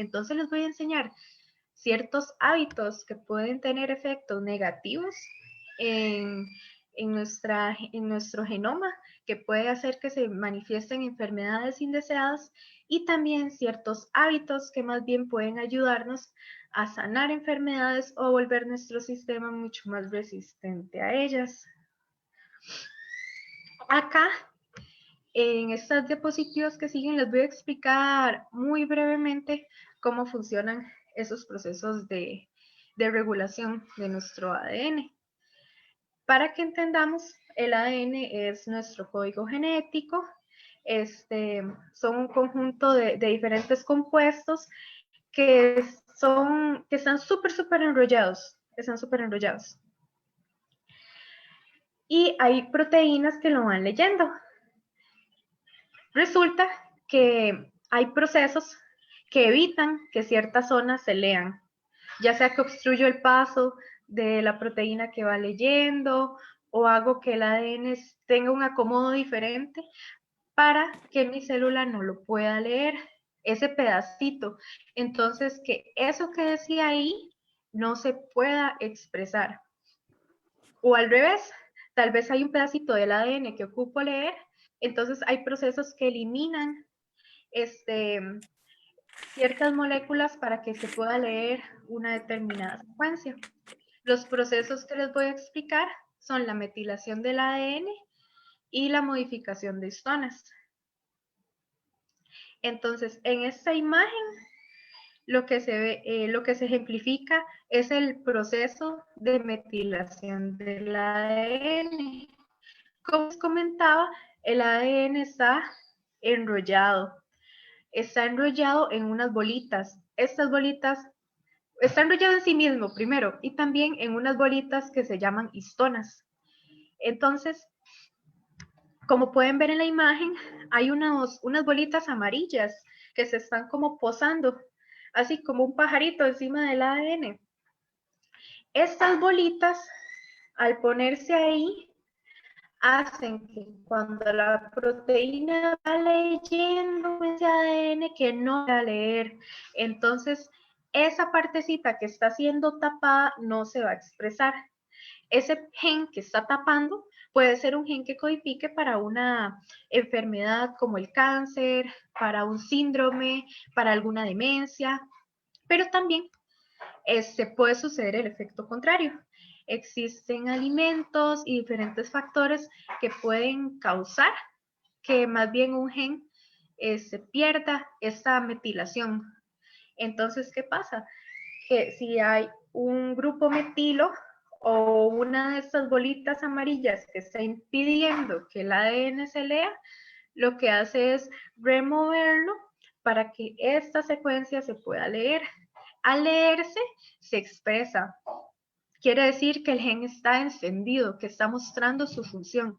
Entonces les voy a enseñar ciertos hábitos que pueden tener efectos negativos en nuestro genoma, que puede hacer que se manifiesten enfermedades indeseadas, y también ciertos hábitos que más bien pueden ayudarnos a sanar enfermedades o volver nuestro sistema mucho más resistente a ellas. Acá, en estas diapositivas que siguen, les voy a explicar muy brevemente cómo funcionan esos procesos de regulación de nuestro ADN. Para que entendamos, el ADN es nuestro código genético. Son un conjunto de diferentes compuestos que están súper enrollados. Y hay proteínas que lo van leyendo. Resulta que hay procesos que evitan que ciertas zonas se lean, ya sea que obstruyo el paso de la proteína que va leyendo, o hago que el ADN tenga un acomodo diferente para que mi célula no lo pueda leer, ese pedacito. Entonces, que eso que decía ahí no se pueda expresar. O al revés, tal vez hay un pedacito del ADN que ocupo leer, entonces hay procesos que eliminan ciertas moléculas para que se pueda leer una determinada secuencia. Los procesos que les voy a explicar son la metilación del ADN y la modificación de histonas. Entonces, en esta imagen, lo que se ejemplifica es el proceso de metilación del ADN. Como les comentaba, el ADN está enrollado en unas bolitas. Estas bolitas está enrollado en sí mismo primero, y también en unas bolitas que se llaman histonas. Entonces, como pueden ver en la imagen, hay unas bolitas amarillas que se están como posando, así como un pajarito encima del ADN. Estas bolitas, al ponerse ahí, hacen que cuando la proteína va leyendo ese ADN que no va a leer, entonces esa partecita que está siendo tapada no se va a expresar. Ese gen que está tapando puede ser un gen que codifique para una enfermedad como el cáncer, para un síndrome, para alguna demencia, pero también puede suceder el efecto contrario. Existen alimentos y diferentes factores que pueden causar que más bien un gen se pierda esta metilación. Entonces, ¿qué pasa? Que si hay un grupo metilo o una de estas bolitas amarillas que está impidiendo que el ADN se lea, lo que hace es removerlo para que esta secuencia se pueda leer. Al leerse, se expresa. Quiere decir que el gen está encendido, que está mostrando su función.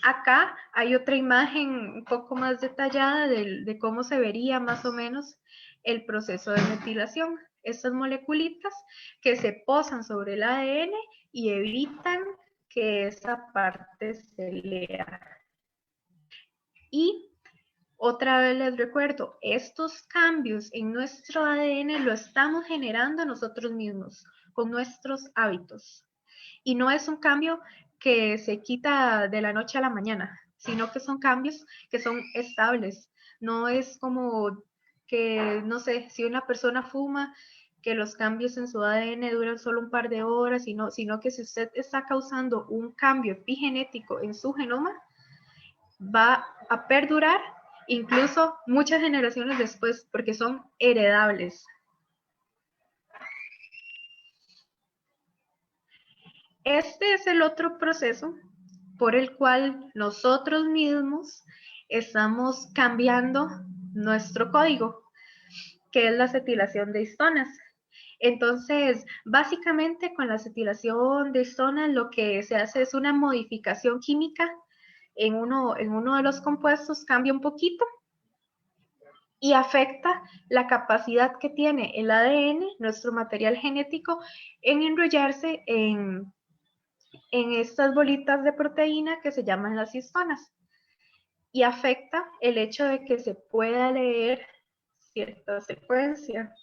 Acá hay otra imagen un poco más detallada de cómo se vería más o menos el proceso de metilación. Estas moleculitas que se posan sobre el ADN y evitan que esa parte se lea. Y otra vez les recuerdo, estos cambios en nuestro ADN lo estamos generando nosotros mismos con nuestros hábitos. Y no es un cambio que se quita de la noche a la mañana, sino que son cambios que son estables. No es como que, no sé, si una persona fuma, que los cambios en su ADN duran solo un par de horas, sino que si usted está causando un cambio epigenético en su genoma, va a perdurar incluso muchas generaciones después, porque son heredables. Este es el otro proceso por el cual nosotros mismos estamos cambiando nuestro código, que es la acetilación de histonas. Entonces, básicamente con la acetilación de histonas lo que se hace es una modificación química en uno de los compuestos, cambia un poquito y afecta la capacidad que tiene el ADN, nuestro material genético, en enrollarse en estas bolitas de proteína que se llaman las histonas, y afecta el hecho de que se pueda leer cierta secuencia.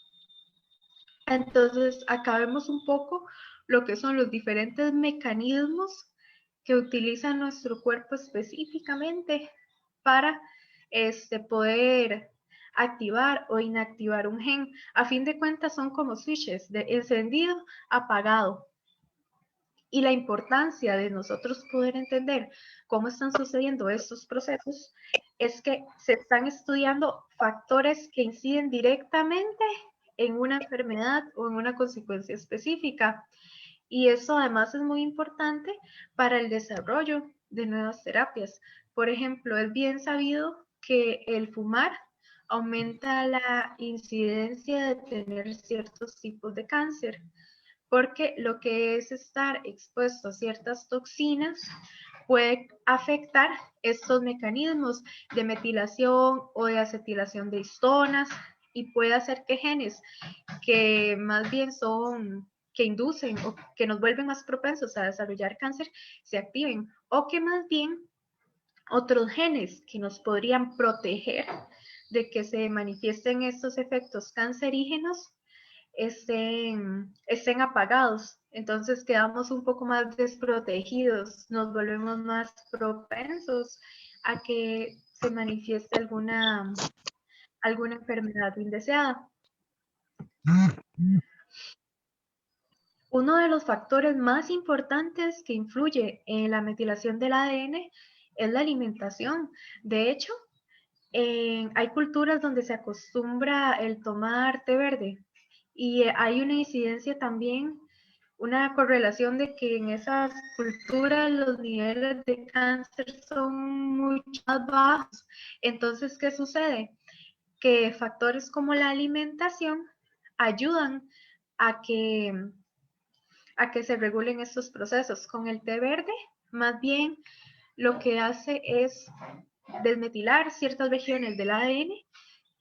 Entonces, acá vemos un poco lo que son los diferentes mecanismos que utiliza nuestro cuerpo específicamente para poder activar o inactivar un gen. A fin de cuentas son como switches de encendido, apagado. Y la importancia de nosotros poder entender cómo están sucediendo estos procesos es que se están estudiando factores que inciden directamente en una enfermedad o en una consecuencia específica. Y eso además es muy importante para el desarrollo de nuevas terapias. Por ejemplo, es bien sabido que el fumar aumenta la incidencia de tener ciertos tipos de cáncer, porque lo que es estar expuesto a ciertas toxinas puede afectar estos mecanismos de metilación o de acetilación de histonas y puede hacer que genes que más bien son que inducen o que nos vuelven más propensos a desarrollar cáncer se activen, o que más bien otros genes que nos podrían proteger de que se manifiesten estos efectos cancerígenos estén apagados. Entonces quedamos un poco más desprotegidos, nos volvemos más propensos a que se manifieste alguna enfermedad indeseada. Uno de los factores más importantes que influye en la metilación del ADN es la alimentación. De hecho, hay culturas donde se acostumbra el tomar té verde y hay una incidencia también, una correlación de que en esas culturas los niveles de cáncer son mucho más bajos. Entonces, ¿qué sucede? Que factores como la alimentación ayudan a que se regulen estos procesos. Con el té verde, más bien lo que hace es desmetilar ciertas regiones del ADN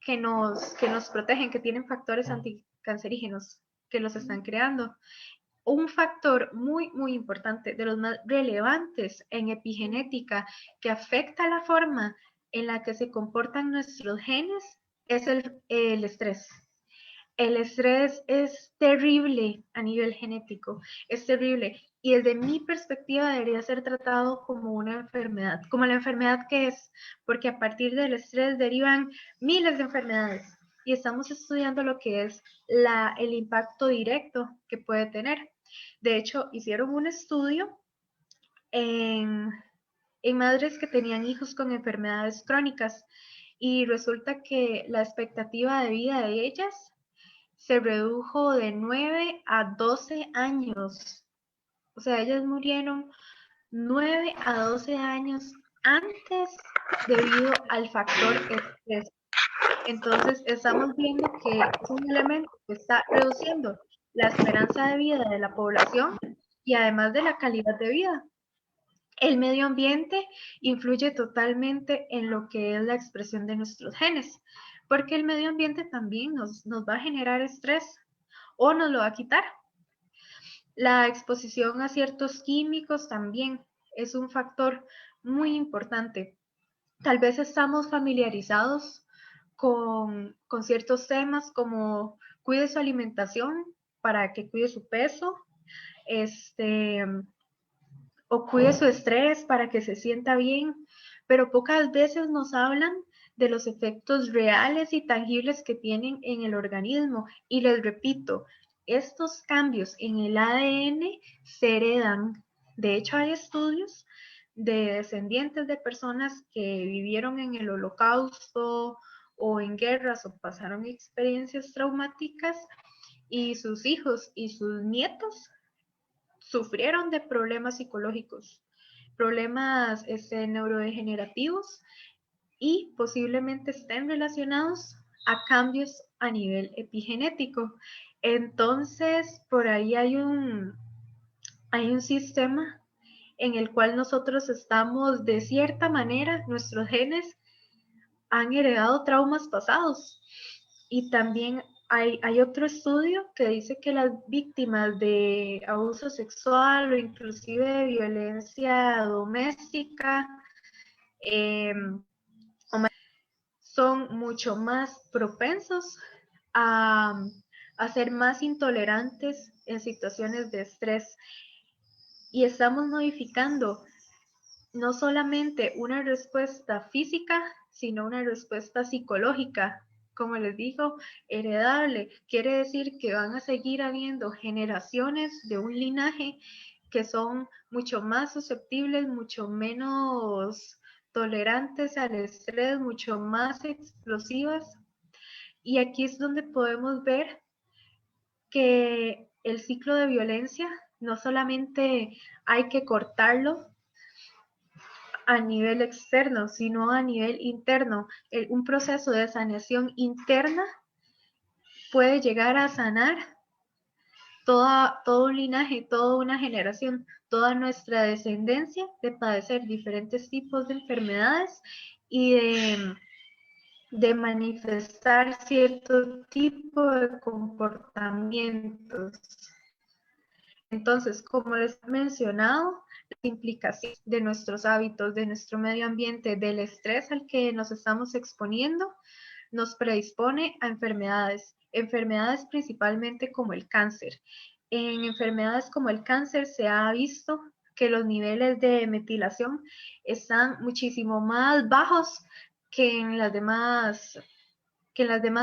que nos protegen, que tienen factores anticancerígenos que los están creando. Un factor muy, muy importante, de los más relevantes en epigenética, que afecta la forma en la que se comportan nuestros genes, es el estrés. El estrés es terrible a nivel genético, es terrible. Y desde mi perspectiva debería ser tratado como una enfermedad, como la enfermedad que es, porque a partir del estrés derivan miles de enfermedades. Y estamos estudiando lo que es el impacto directo que puede tener. De hecho, hicieron un estudio en, en madres que tenían hijos con enfermedades crónicas y resulta que la expectativa de vida de ellas se redujo de 9 a 12 años. O sea, ellas murieron 9 a 12 años antes debido al factor estrés. Entonces, estamos viendo que es un elemento que está reduciendo la esperanza de vida de la población y además de la calidad de vida. El medio ambiente influye totalmente en lo que es la expresión de nuestros genes, porque el medio ambiente también nos va a generar estrés o nos lo va a quitar. La exposición a ciertos químicos también es un factor muy importante. Tal vez estamos familiarizados con ciertos temas como cuide su alimentación para que cuide su peso, este, o cuide su estrés para que se sienta bien, pero pocas veces nos hablan de los efectos reales y tangibles que tienen en el organismo. Y les repito, estos cambios en el ADN se heredan. De hecho, hay estudios de descendientes de personas que vivieron en el Holocausto o en guerras o pasaron experiencias traumáticas y sus hijos y sus nietos sufrieron de problemas psicológicos, problemas neurodegenerativos y posiblemente estén relacionados a cambios a nivel epigenético. Entonces, por ahí hay un sistema en el cual nosotros estamos, de cierta manera, nuestros genes han heredado traumas pasados. Y también hay otro estudio que dice que las víctimas de abuso sexual o inclusive de violencia doméstica eh, son mucho más propensos a, a ser más intolerantes en situaciones de estrés. Y estamos modificando no solamente una respuesta física, sino una respuesta psicológica. Como les digo, heredable. Quiere decir que van a seguir habiendo generaciones de un linaje que son mucho más susceptibles, mucho menos tolerantes al estrés, mucho más explosivas. Y aquí es donde podemos ver que el ciclo de violencia no solamente hay que cortarlo a nivel externo, sino a nivel interno. Un proceso de sanación interna puede llegar a sanar todo un linaje, toda una generación, toda nuestra descendencia de padecer diferentes tipos de enfermedades y de manifestar cierto tipo de comportamientos. Entonces, como les he mencionado, las implicaciones de nuestros hábitos, de nuestro medio ambiente, del estrés al que nos estamos exponiendo, nos predispone a enfermedades principalmente como el cáncer. En enfermedades como el cáncer se ha visto que los niveles de metilación están muchísimo más bajos que en las demás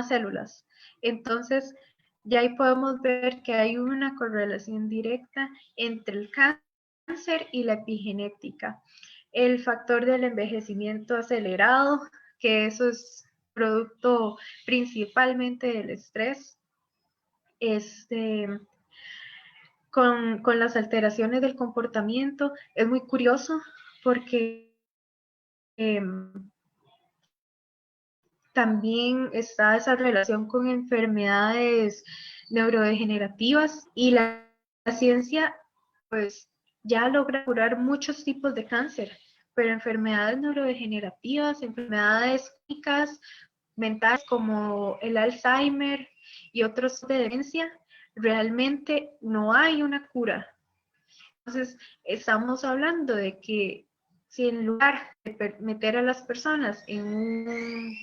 células. Entonces, ya ahí podemos ver que hay una correlación directa entre el cáncer y la epigenética. El factor del envejecimiento acelerado, que eso es producto principalmente del estrés, con las alteraciones del comportamiento, es muy curioso porque también está esa relación con enfermedades neurodegenerativas y la ciencia pues ya logra curar muchos tipos de cáncer, pero enfermedades neurodegenerativas, enfermedades crónicas, mentales como el Alzheimer y otros de demencia, realmente no hay una cura. Entonces, estamos hablando de que si en lugar de meter a las personas en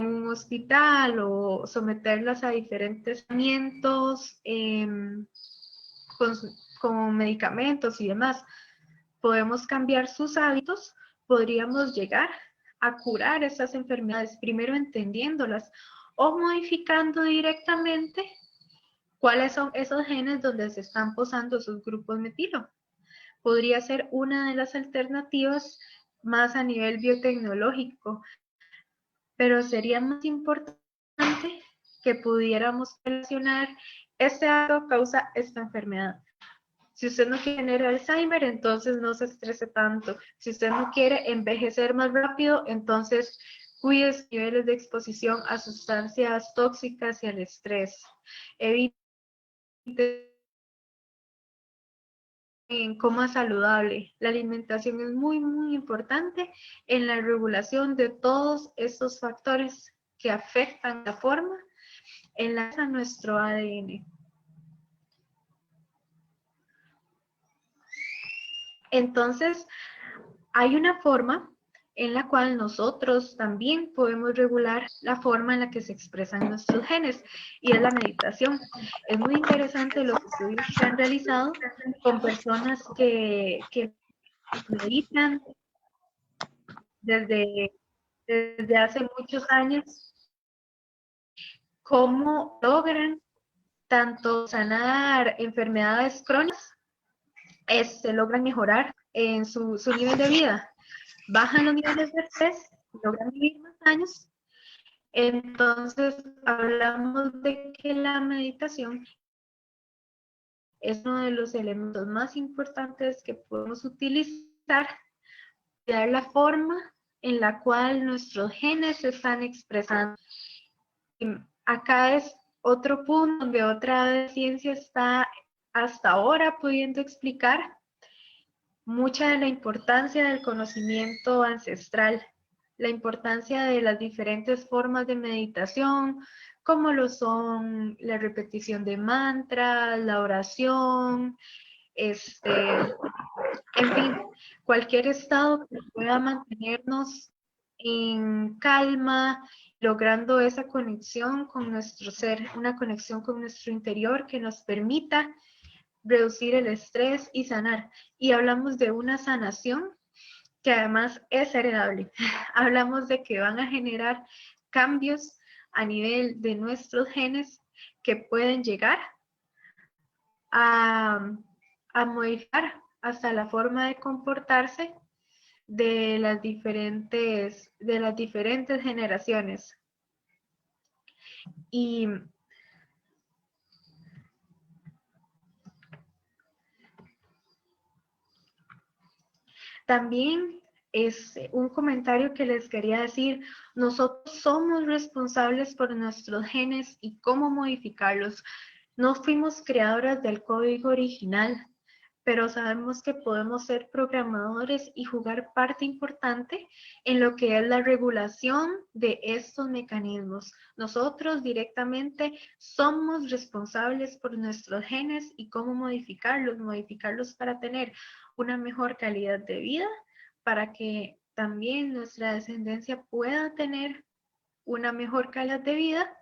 un hospital o someterlas a diferentes tratamientos con, con medicamentos y demás, podemos cambiar sus hábitos, podríamos llegar a curar esas enfermedades, primero entendiéndolas o modificando directamente cuáles son esos genes donde se están posando esos grupos metilo. Podría ser una de las alternativas más a nivel biotecnológico, pero sería más importante que pudiéramos relacionar este acto causa esta enfermedad. Si usted no quiere tener Alzheimer, entonces no se estrese tanto. Si usted no quiere envejecer más rápido, entonces cuide sus niveles de exposición a sustancias tóxicas y al estrés. Evite en coma saludable. La alimentación es muy, muy importante en la regulación de todos estos factores que afectan la forma en la que nuestro ADN. Entonces, hay una forma en la cual nosotros también podemos regular la forma en la que se expresan nuestros genes y es la meditación. Es muy interesante los estudios que se han realizado con personas que meditan desde, desde hace muchos años, cómo logran tanto sanar enfermedades crónicas, logran mejorar en su nivel de vida, bajan los niveles de estrés, logran vivir más años. Entonces, hablamos de que la meditación es uno de los elementos más importantes que podemos utilizar para dar la forma en la cual nuestros genes se están expresando. Y acá es otro punto donde otra ciencia está hasta ahora pudiendo explicar mucha de la importancia del conocimiento ancestral, la importancia de las diferentes formas de meditación, como lo son la repetición de mantras, la oración, en fin, cualquier estado que pueda mantenernos en calma, logrando esa conexión con nuestro ser, una conexión con nuestro interior que nos permita reducir el estrés y sanar. Y hablamos de una sanación que además es heredable. Hablamos de que van a generar cambios a nivel de nuestros genes que pueden llegar a, a modificar hasta la forma de comportarse de las diferentes generaciones. Y también es un comentario que les quería decir, nosotros somos responsables por nuestros genes y cómo modificarlos. No fuimos creadoras del código original, pero sabemos que podemos ser programadores y jugar parte importante en lo que es la regulación de estos mecanismos. Nosotros directamente somos responsables por nuestros genes y cómo modificarlos para tener una mejor calidad de vida, para que también nuestra descendencia pueda tener una mejor calidad de vida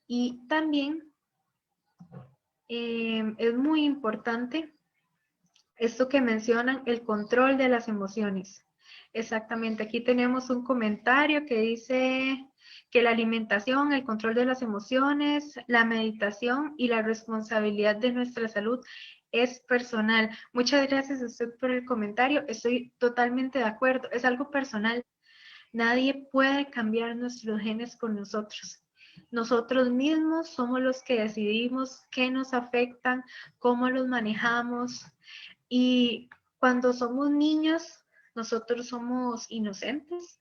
y también es muy importante esto que mencionan, el control de las emociones. Exactamente, aquí tenemos un comentario que dice que la alimentación, el control de las emociones, la meditación y la responsabilidad de nuestra salud es personal. Muchas gracias a usted por el comentario, estoy totalmente de acuerdo, es algo personal. Nadie puede cambiar nuestros genes con nosotros. Nosotros mismos somos los que decidimos qué nos afectan, cómo los manejamos, y cuando somos niños, nosotros somos inocentes,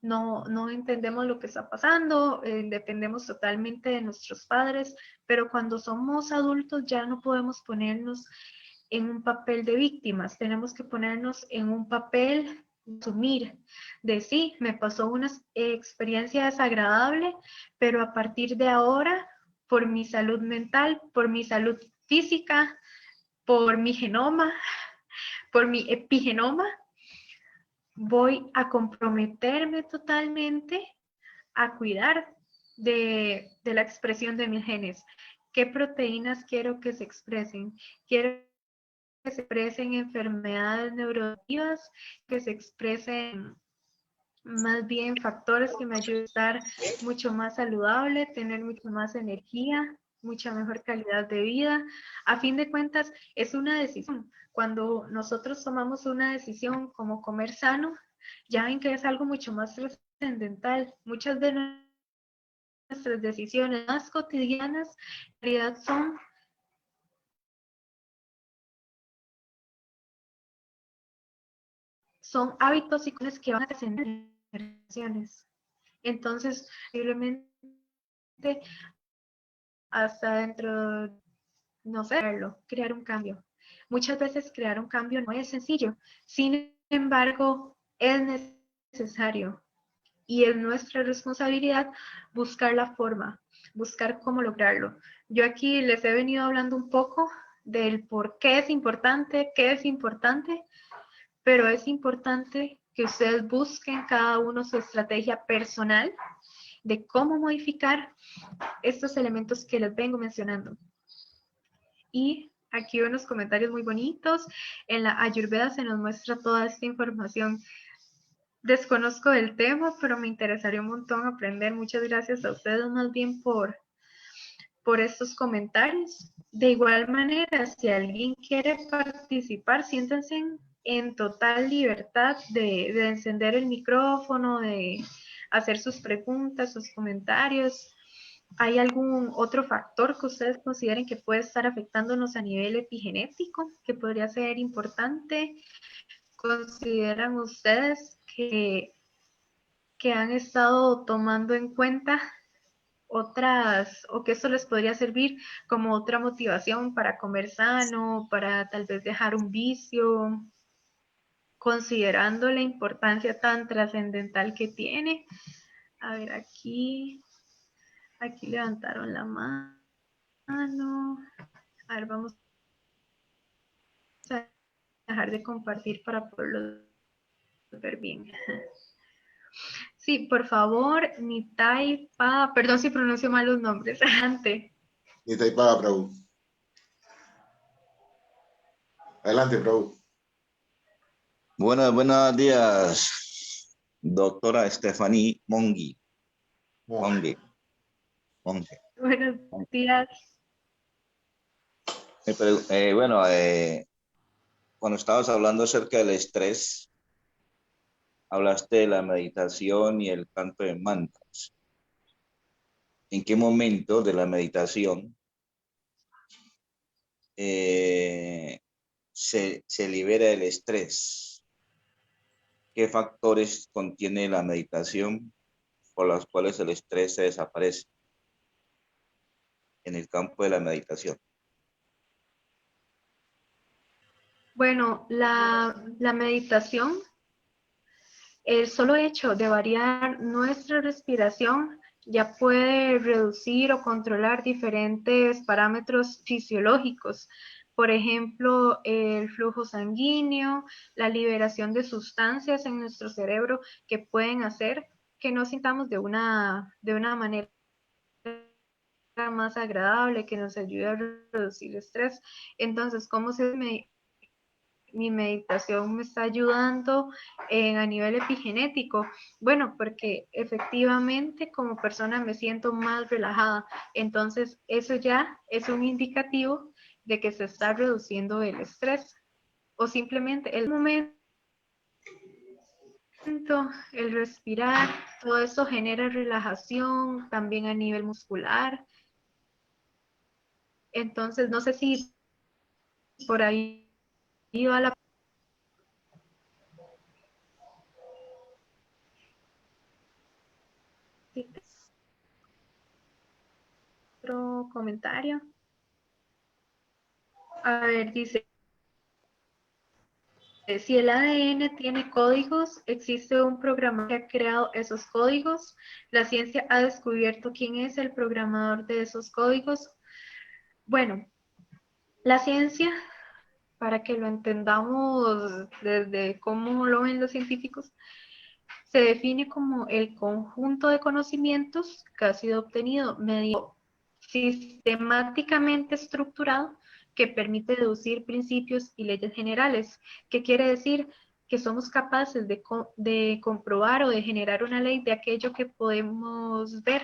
no entendemos lo que está pasando, dependemos totalmente de nuestros padres, pero cuando somos adultos ya no podemos ponernos en un papel de víctimas, tenemos que ponernos en un papel de asumir, de sí, me pasó una experiencia desagradable, pero a partir de ahora, por mi salud mental, por mi salud física, por mi genoma, por mi epigenoma, voy a comprometerme totalmente a cuidar de la expresión de mis genes. ¿Qué proteínas quiero que se expresen? Quiero que se expresen enfermedades neurodegenerativas, que se expresen más bien factores que me ayuden a estar mucho más saludable, tener mucho más energía, mucha mejor calidad de vida. A fin de cuentas, es una decisión. Cuando nosotros tomamos una decisión como comer sano, ya ven que es algo mucho más trascendental. Muchas de nuestras decisiones más cotidianas, en realidad son hábitos y cosas que van a trascender generaciones. Entonces, posiblemente hasta dentro, no sé, crear un cambio. Muchas veces crear un cambio no es sencillo, sin embargo, es necesario y es nuestra responsabilidad buscar la forma, buscar cómo lograrlo. Yo aquí les he venido hablando un poco del por qué es importante, pero es importante que ustedes busquen cada uno su estrategia personal de cómo modificar estos elementos que les vengo mencionando. Y aquí unos comentarios muy bonitos. En la Ayurveda se nos muestra toda esta información. Desconozco del tema, pero me interesaría un montón aprender. Muchas gracias a ustedes más bien por estos comentarios. De igual manera, si alguien quiere participar, siéntense en total libertad de encender el micrófono, de hacer sus preguntas, sus comentarios. ¿Hay algún otro factor que ustedes consideren que puede estar afectándonos a nivel epigenético, que podría ser importante? ¿Consideran ustedes que han estado tomando en cuenta otras, o que esto les podría servir como otra motivación para comer sano, para tal vez dejar un vicio, considerando la importancia tan trascendental que tiene? A ver, aquí levantaron la mano. A ver, vamos a dejar de compartir para poderlo ver bien. Sí, por favor, Nitai Pada, perdón si pronuncio mal los nombres, adelante. Nitai Pada, Prabhu. Adelante, Prabhu. Buenos días, doctora Stephanie Mongi. Monge, Monge. Buenos días. Bueno, cuando estabas hablando acerca del estrés, hablaste de la meditación y el canto de mantras. ¿En qué momento de la meditación se libera el estrés? ¿Qué factores contiene la meditación por los cuales el estrés se desaparece en el campo de la meditación? Bueno, la meditación, el solo hecho de variar nuestra respiración ya puede reducir o controlar diferentes parámetros fisiológicos. Por ejemplo, el flujo sanguíneo, la liberación de sustancias en nuestro cerebro que pueden hacer que nos sintamos de una manera más agradable, que nos ayude a reducir el estrés. Entonces, ¿cómo mi meditación me está ayudando a nivel epigenético? Bueno, porque efectivamente como persona me siento más relajada. Entonces, eso ya es un indicativo de que se está reduciendo el estrés o simplemente el momento, el respirar, todo eso genera relajación también a nivel muscular. Entonces, no sé si por ahí va la otro comentario. A ver, dice, si el ADN tiene códigos, existe un programador que ha creado esos códigos. La ciencia ha descubierto quién es el programador de esos códigos. Bueno, la ciencia, para que lo entendamos desde cómo lo ven los científicos, se define como el conjunto de conocimientos que ha sido obtenido mediante sistemáticamente estructurado que permite deducir principios y leyes generales. ¿Qué quiere decir? Que somos capaces de comprobar o de generar una ley de aquello que podemos ver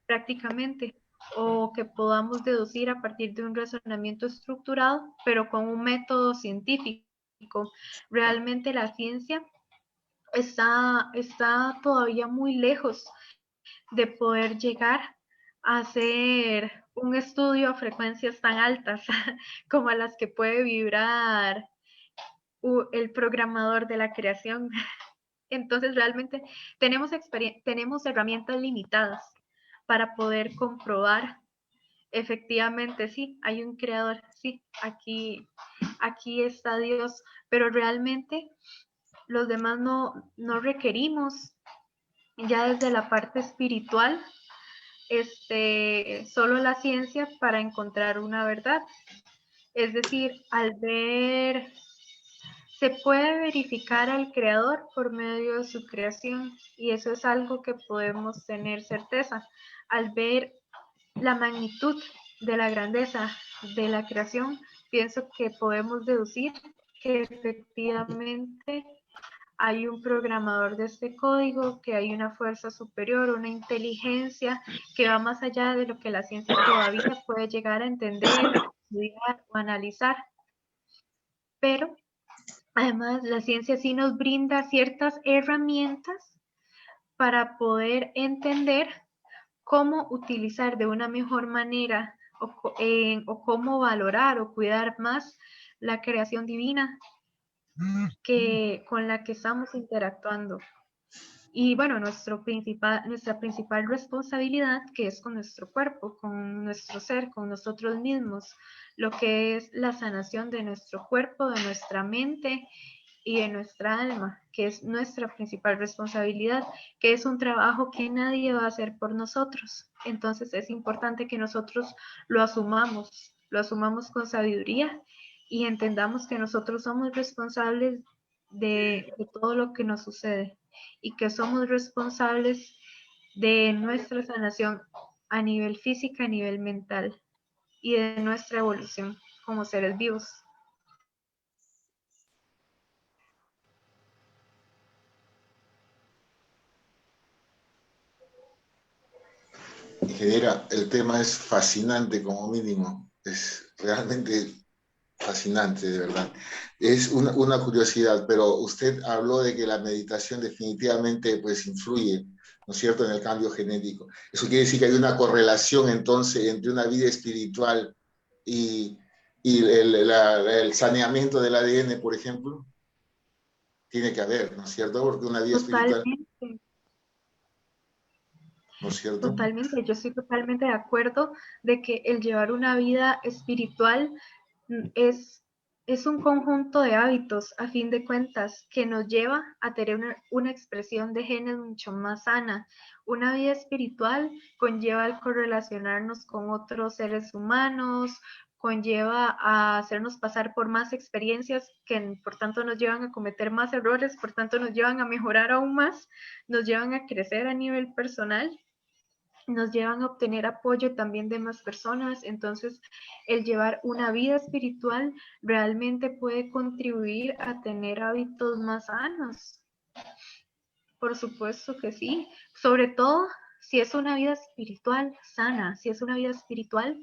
prácticamente o que podamos deducir a partir de un razonamiento estructurado, pero con un método científico. Realmente la ciencia está todavía muy lejos de poder llegar a hacer un estudio a frecuencias tan altas como a las que puede vibrar el programador de la creación. Entonces realmente tenemos herramientas limitadas para poder comprobar efectivamente, sí, hay un creador, sí, aquí está Dios, pero realmente los demás no requerimos ya desde la parte espiritual solo la ciencia para encontrar una verdad. Es decir, al ver, se puede verificar al creador por medio de su creación y eso es algo que podemos tener certeza. Al ver la magnitud de la grandeza de la creación, pienso que podemos deducir que efectivamente hay un programador de este código, que hay una fuerza superior, una inteligencia que va más allá de lo que la ciencia todavía puede llegar a entender, estudiar o analizar. Pero además la ciencia sí nos brinda ciertas herramientas para poder entender cómo utilizar de una mejor manera o cómo valorar o cuidar más la creación divina con la que estamos interactuando. Y bueno, nuestra principal responsabilidad, que es con nuestro cuerpo, con nuestro ser, con nosotros mismos, lo que es la sanación de nuestro cuerpo, de nuestra mente y de nuestra alma, que es nuestra principal responsabilidad, que es un trabajo que nadie va a hacer por nosotros. Entonces es importante que nosotros lo asumamos con sabiduría y entendamos que nosotros somos responsables de todo lo que nos sucede. y que somos responsables de nuestra sanación a nivel física, a nivel mental y de nuestra evolución como seres vivos. Ingeniera, el tema es fascinante como mínimo. Es realmente fascinante, de verdad. Es una curiosidad, pero usted habló de que la meditación definitivamente pues influye, ¿no es cierto?, en el cambio genético. Eso quiere decir que hay una correlación entonces entre una vida espiritual y, el saneamiento del ADN, por ejemplo. Tiene que haber, ¿no es cierto? Porque una vida espiritual, Totalmente, ¿no es cierto? totalmente. Yo estoy totalmente de acuerdo de que el llevar una vida espiritual es un conjunto de hábitos, a fin de cuentas, que nos lleva a tener una expresión de genes mucho más sana. Una vida espiritual conlleva el correlacionarnos con otros seres humanos, conlleva a hacernos pasar por más experiencias que por tanto nos llevan a cometer más errores, por tanto nos llevan a mejorar aún más, nos llevan a crecer a nivel personal, nos llevan a obtener apoyo también de más personas. Entonces, el llevar una vida espiritual realmente puede contribuir a tener hábitos más sanos. Por supuesto que sí, sobre todo si es una vida espiritual sana, si es una vida espiritual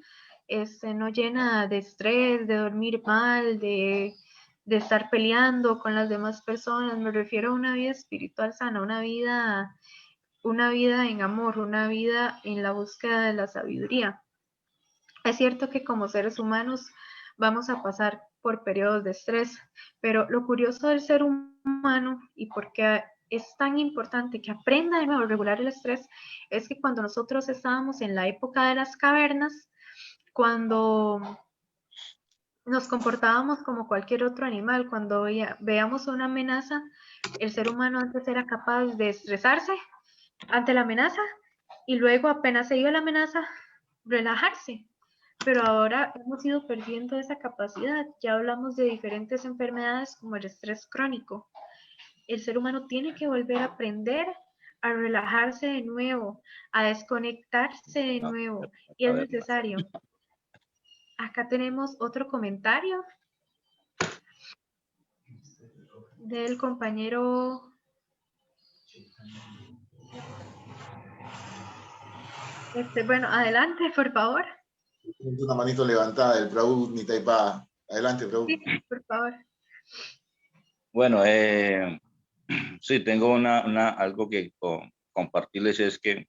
no llena de estrés, de dormir mal, de estar peleando con las demás personas. Me refiero a una vida espiritual sana, una vida en amor, una vida en la búsqueda de la sabiduría. Es cierto que como seres humanos vamos a pasar por periodos de estrés, pero lo curioso del ser humano y por qué es tan importante que aprenda de nuevo a regular el estrés es que cuando nosotros estábamos en la época de las cavernas, cuando nos comportábamos como cualquier otro animal, cuando veíamos una amenaza, el ser humano antes era capaz de estresarse ante la amenaza y luego apenas se iba la amenaza, relajarse. Pero ahora hemos ido perdiendo esa capacidad. Ya hablamos de diferentes enfermedades como el estrés crónico. El ser humano tiene que volver a aprender a relajarse de nuevo, a desconectarse de No, nuevo. Y a es ver más. necesario. Acá tenemos otro comentario del compañero. Bueno, adelante, por favor. Una manito levantada del Prabhu Nitaipa. Adelante, Sí, Prabhu. por favor. Bueno, sí, tengo algo que compartirles, es que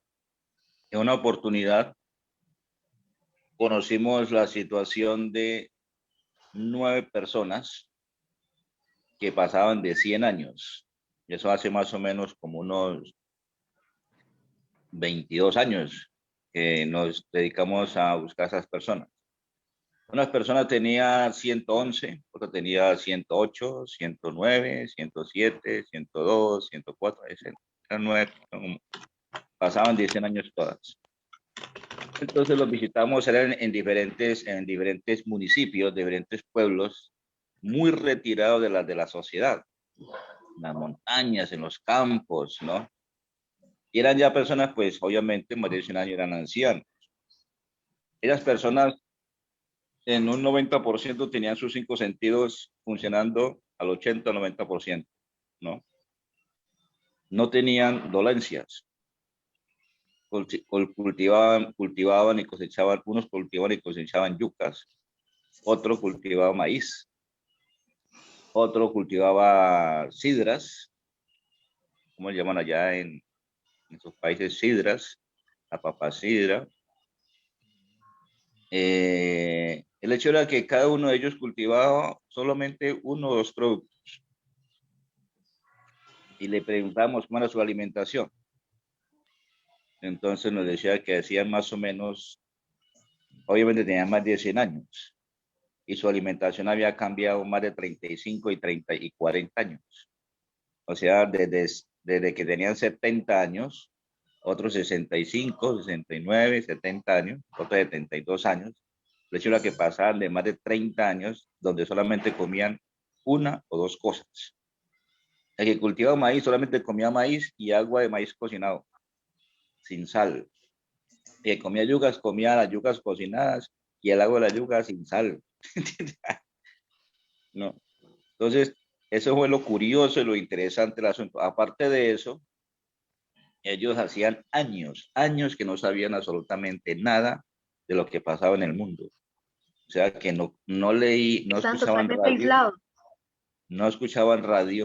en una oportunidad conocimos la situación de 9 personas que pasaban de 100 años. Eso hace más o menos como unos 22 años que nos dedicamos a buscar a esas personas. Una persona tenía 111, otra tenía 108, 109, 107, 102, 104, eran 9, pasaban 10 años todas. Entonces los visitamos, eran en diferentes municipios, diferentes pueblos, muy retirados de la sociedad, en las montañas, en los campos, ¿no? Y eran ya personas, pues obviamente, más de 100 años, eran ancianos. Esas personas en un 90% tenían sus 5 sentidos funcionando al 80-90%, ¿no? No tenían dolencias. Cultivaban y cosechaban, unos cultivaban y cosechaban yucas, otro cultivaba maíz, otro cultivaba sidras, como le llaman allá en sus países, sidras, la papa sidra. El hecho era que cada uno de ellos cultivaba solamente uno o dos productos. Y le preguntamos cómo era su alimentación. Entonces nos decía que hacían más o menos, obviamente tenían más de 100 años. Y su alimentación había cambiado más de 35 y 30 y 40 años. O sea, desde que tenían 70 años, otros 65, 69, 70 años, otros 72 años. El hecho era que pasaban de más de 30 años donde solamente comían una o dos cosas. El que cultivaba maíz solamente comía maíz y agua de maíz cocinado, sin sal. El que comía las yucas cocinadas y el agua de la yuca sin sal. ¿No? Entonces, eso fue lo curioso y lo interesante del asunto. Aparte de eso, ellos hacían años que no sabían absolutamente nada de lo que pasaba en el mundo. O sea, que no Están escuchaban totalmente radio, aislados.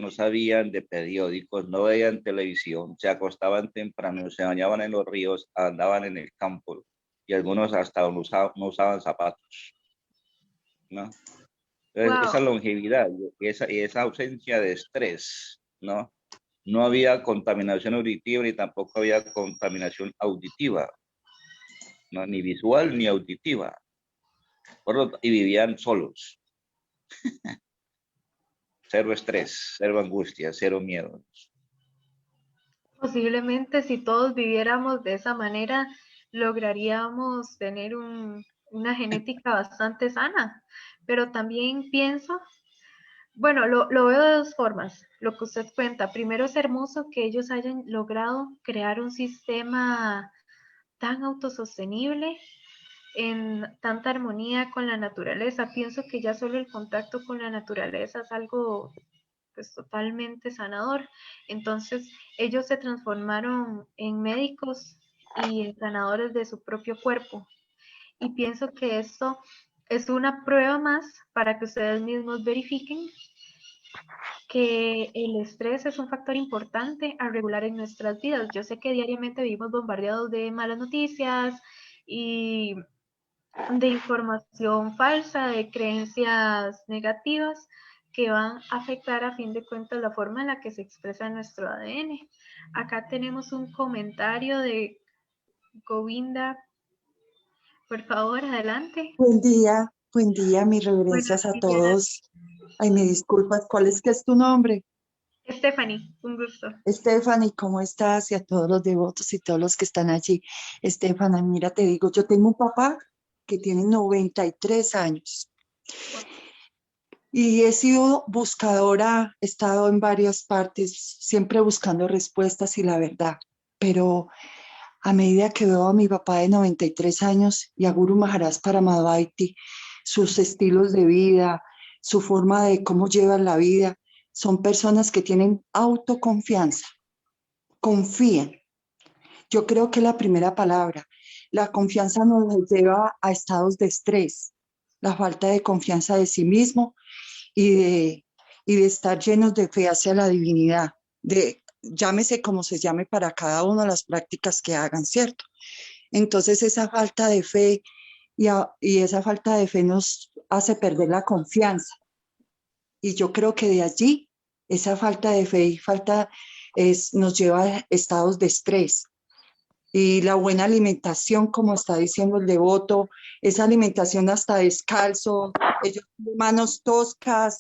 no sabían de periódicos, no veían televisión, se acostaban temprano, se bañaban en los ríos, andaban en el campo y algunos hasta no usaban zapatos, ¿no? Entonces, esa Wow. longevidad y esa ausencia de estrés, ¿no? No había contaminación auditiva ni tampoco había contaminación auditiva, ¿no? Ni visual ni auditiva. Y vivían solos. Cero estrés, cero angustia, cero miedo. Posiblemente si todos viviéramos de esa manera, lograríamos tener una genética bastante sana. Pero también pienso, bueno, lo veo de dos formas, lo que usted cuenta. Primero es hermoso que ellos hayan logrado crear un sistema tan autosostenible, en tanta armonía con la naturaleza. Pienso que ya solo el contacto con la naturaleza es algo pues totalmente sanador. Entonces ellos se transformaron en médicos y en sanadores de su propio cuerpo. Y pienso que esto es una prueba más para que ustedes mismos verifiquen que el estrés es un factor importante a regular en nuestras vidas. Yo sé que diariamente vivimos bombardeados de malas noticias y de información falsa, de creencias negativas que van a afectar a fin de cuentas la forma en la que se expresa nuestro ADN. Acá tenemos un comentario de Govinda. Por favor, adelante. Buen día, mis Buenos reverencias a días. todos. Ay, me disculpas, ¿cuál es que es tu nombre? Stephanie, un gusto. Stephanie, ¿cómo estás? Y a todos los devotos y todos los que están allí. Stephanie, mira, te digo, yo tengo un papá que tiene 93 años y he sido buscadora, he estado en varias partes, siempre buscando respuestas y la verdad, pero a medida que veo a mi papá de 93 años y a Guru Maharaj Paramahambhavaiti, sus estilos de vida, su forma de cómo llevan la vida, son personas que tienen autoconfianza, confían. Yo creo que la primera palabra, la confianza nos lleva a estados de estrés, la falta de confianza de sí mismo y de estar llenos de fe hacia la divinidad, de llámese como se llame para cada uno de las prácticas que hagan, ¿cierto? Entonces esa falta de fe y esa falta de fe nos hace perder la confianza. Y yo creo que de allí, esa falta de fe y nos lleva a estados de estrés. Y la buena alimentación, como está diciendo el devoto, esa alimentación hasta descalzo, ellos tienen manos toscas,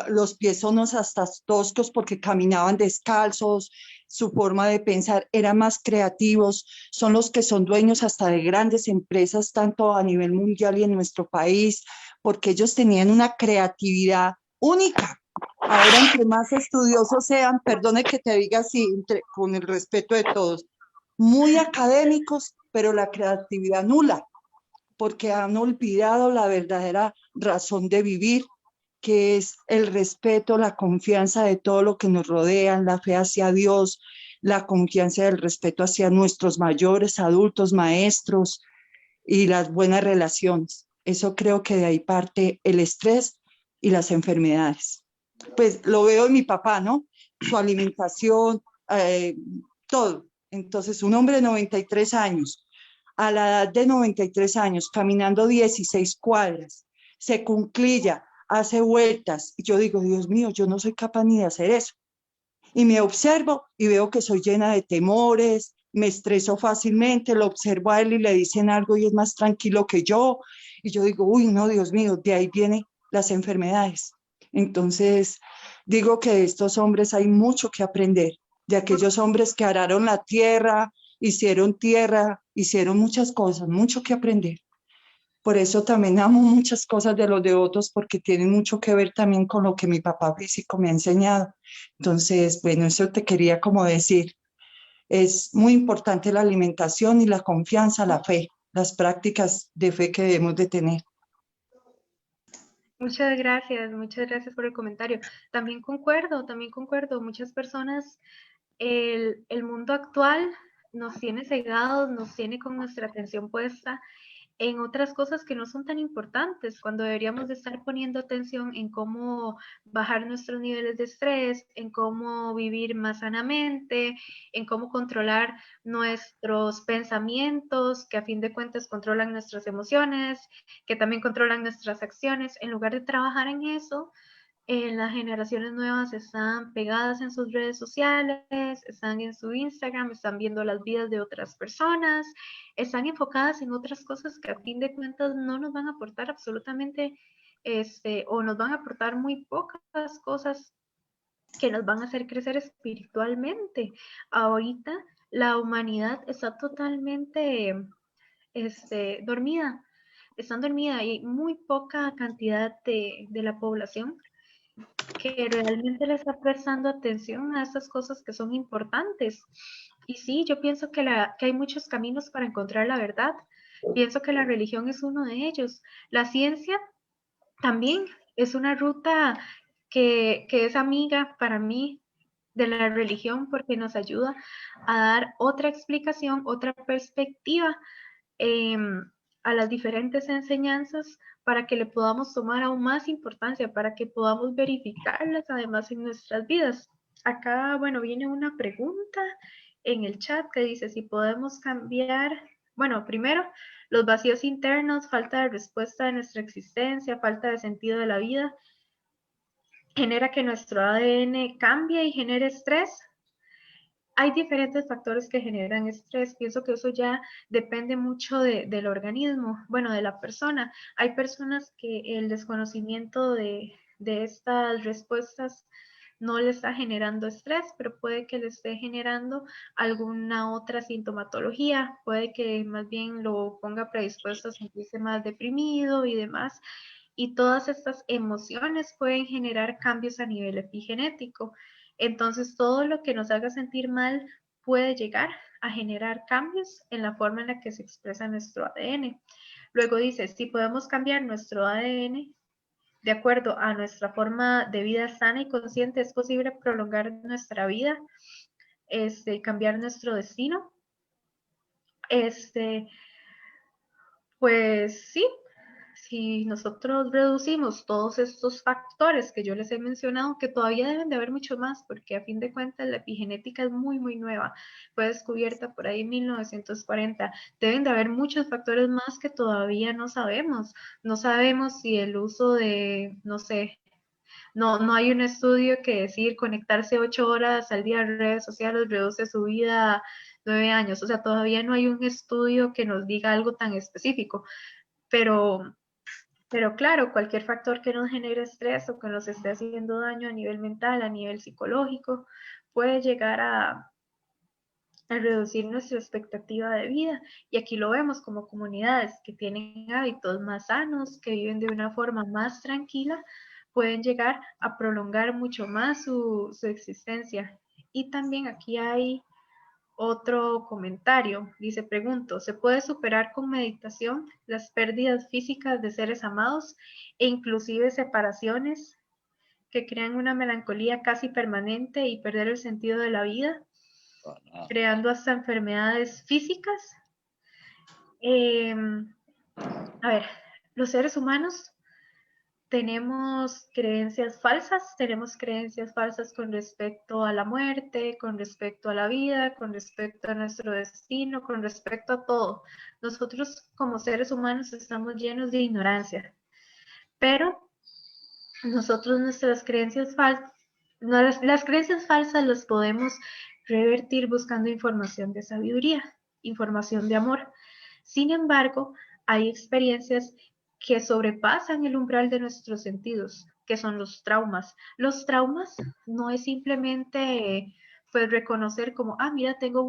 los pies son hasta toscos porque caminaban descalzos, su forma de pensar eran más creativos, son los que son dueños hasta de grandes empresas, tanto a nivel mundial y en nuestro país, porque ellos tenían una creatividad única. Ahora, entre más estudiosos sean, perdone que te diga así, con el respeto de todos, muy académicos, pero la creatividad nula, porque han olvidado la verdadera razón de vivir, que es el respeto, la confianza de todo lo que nos rodea, la fe hacia Dios, la confianza y el respeto hacia nuestros mayores, adultos, maestros y las buenas relaciones. Eso creo que de ahí parte el estrés y las enfermedades. Pues lo veo en mi papá, ¿no? Su alimentación, todo. Entonces, un hombre de 93 años, a la edad de 93 años, caminando 16 cuadras, se cunclilla, hace vueltas. Y yo digo, Dios mío, yo no soy capaz ni de hacer eso. Y me observo y veo que soy llena de temores, me estreso fácilmente, lo observo a él y le dicen algo y es más tranquilo que yo. Y yo digo, uy, no, Dios mío, de ahí vienen las enfermedades. Entonces, digo que de estos hombres hay mucho que aprender, de aquellos hombres que araron la tierra, hicieron muchas cosas, mucho que aprender. Por eso también amo muchas cosas de los devotos, porque tienen mucho que ver también con lo que mi papá físico me ha enseñado. Entonces, bueno, eso te quería como decir. Es muy importante la alimentación y la confianza, la fe, las prácticas de fe que debemos de tener. Muchas gracias por el comentario. También concuerdo. Muchas personas, el mundo actual nos tiene cegados, nos tiene con nuestra atención puesta en otras cosas que no son tan importantes, cuando deberíamos de estar poniendo atención en cómo bajar nuestros niveles de estrés, en cómo vivir más sanamente, en cómo controlar nuestros pensamientos, que a fin de cuentas controlan nuestras emociones, que también controlan nuestras acciones. En lugar de trabajar en eso, las generaciones nuevas están pegadas en sus redes sociales, están en su Instagram, están viendo las vidas de otras personas, están enfocadas en otras cosas que a fin de cuentas no nos van a aportar absolutamente, o nos van a aportar muy pocas cosas que nos van a hacer crecer espiritualmente. Ahorita la humanidad está totalmente dormida, están dormida y muy poca cantidad de la población que realmente le está prestando atención a estas cosas que son importantes. Y sí, yo pienso que hay muchos caminos para encontrar la verdad. Pienso que la religión es uno de ellos. La ciencia también es una ruta que es amiga para mí de la religión porque nos ayuda a dar otra explicación, otra perspectiva eh, a las diferentes enseñanzas para que le podamos tomar aún más importancia, para que podamos verificarlas además en nuestras vidas. Acá, bueno, viene una pregunta en el chat que dice si podemos cambiar, bueno, primero, los vacíos internos, falta de respuesta de nuestra existencia, falta de sentido de la vida, genera que nuestro ADN cambie y genere estrés. Hay diferentes factores que generan estrés. Pienso que eso ya depende mucho del organismo, bueno, de la persona. Hay personas que el desconocimiento de estas respuestas no le está generando estrés, pero puede que le esté generando alguna otra sintomatología, puede que más bien lo ponga predispuesto a sentirse más deprimido y demás. Y todas estas emociones pueden generar cambios a nivel epigenético. Entonces, todo lo que nos haga sentir mal puede llegar a generar cambios en la forma en la que se expresa nuestro ADN. Luego dice, si podemos cambiar nuestro ADN de acuerdo a nuestra forma de vida sana y consciente, es posible prolongar nuestra vida, cambiar nuestro destino. Pues sí, si nosotros reducimos todos estos factores que yo les he mencionado, que todavía deben de haber mucho más, porque a fin de cuentas la epigenética es muy, muy nueva, fue descubierta por ahí en 1940, deben de haber muchos factores más que todavía no sabemos. No sabemos si el uso de, no sé, no hay un estudio que decir conectarse 8 horas al día a redes sociales reduce su vida a 9 años. O sea, todavía no hay un estudio que nos diga algo tan específico. Pero, pero claro, cualquier factor que nos genere estrés o que nos esté haciendo daño a nivel mental, a nivel psicológico, puede llegar a reducir nuestra expectativa de vida. Y aquí lo vemos como comunidades que tienen hábitos más sanos, que viven de una forma más tranquila, pueden llegar a prolongar mucho más su existencia. Y también aquí hay otro comentario. Dice, pregunto, ¿se puede superar con meditación las pérdidas físicas de seres amados e inclusive separaciones que crean una melancolía casi permanente y perder el sentido de la vida, creando hasta enfermedades físicas? A ver, los seres humanos tenemos creencias falsas con respecto a la muerte, con respecto a la vida, con respecto a nuestro destino, con respecto a todo. Nosotros como seres humanos estamos llenos de ignorancia, pero nosotros nuestras creencias falsas, las creencias falsas las podemos revertir buscando información de sabiduría, información de amor. Sin embargo, hay experiencias que sobrepasan el umbral de nuestros sentidos, que son los traumas. Los traumas no es simplemente pues reconocer como, mira, tengo